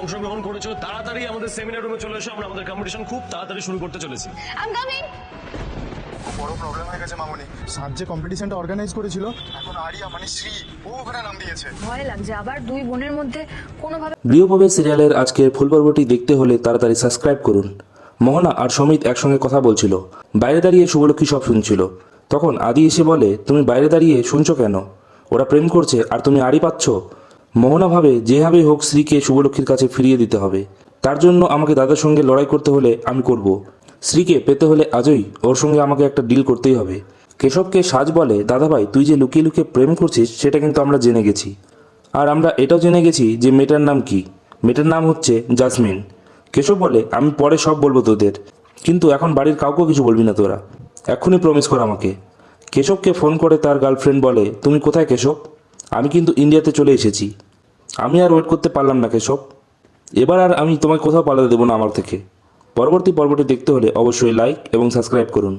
অংশগ্রহণ করেছো, তাড়াতাড়ি আমাদের সেমিনার রুমে চলে এসো। আমরা আমাদের কম্পিটিশন খুব তাড়াতাড়ি শুরু করতে চলেছি। I am coming. বড় প্রবলেম হয়ে গেছে মামনি। স্যার যে কম্পিটিশনটা অর্গানাইজ করেছিল, এখন আরিয়া মানে শ্রী ও ওখানে নাম দিয়েছে। ভয় লাগছে আবার দুই বোনের মধ্যে কোনোভাবে। গৃহপ্রবেশ সিরিয়ালের আজকের ফুল পর্বটি দেখতে হলে তাড়াতাড়ি সাবস্ক্রাইব করুন। মোহনা আর সমিত একসঙ্গে কথা বলছিল। বাইরে দাঁড়িয়ে শুভলক্ষ্মী সব শুনছিল। তখন আদি এসে বলে, তুমি বাইরে দাঁড়িয়ে শুনছো কেন? ওরা প্রেম করছে আর তুমি আড়ি পাচ্ছ। মোহনা ভাবে যেভাবেই হোক শ্রীকে শুভলক্ষ্মীর কাছে ফিরিয়ে দিতে হবে। তার জন্য আমাকে দাদার সঙ্গে লড়াই করতে হলে আমি করব। শ্রীকে পেতে হলে আজই ওর সঙ্গে আমাকে একটা ডিল করতেই হবে। কেশবকে সাজ বলে, দাদাভাই তুই যে লুকিয়ে লুকিয়ে প্রেম করছিস সেটা কিন্তু আমরা জেনে গেছি। আর আমরা এটাও জেনে গেছি যে মেয়েটার নাম কি। মেয়েটার নাম হচ্ছে জাসমিন। কেশব বলে, আমি পরে সব বলবো তোদের, কিন্তু এখন বাড়ির কাউকে কিছু বলবি না তোরা। এক্ষুনি প্রমিস কর আমাকে। কেশবকে ফোন করে তার গার্লফ্রেন্ড বলে, তুমি কোথায় কেশব? আমি কিন্তু ইন্ডিয়াতে চলে এসেছি। আমি আর ওয়েট করতে পারলাম না কেশব। এবার আর আমি তোমায় কোথাও পালাতে দেবো না আমার থেকে। পরবর্তী পর্বটি দেখতে হলে অবশ্যই লাইক এবং সাবস্ক্রাইব করুন।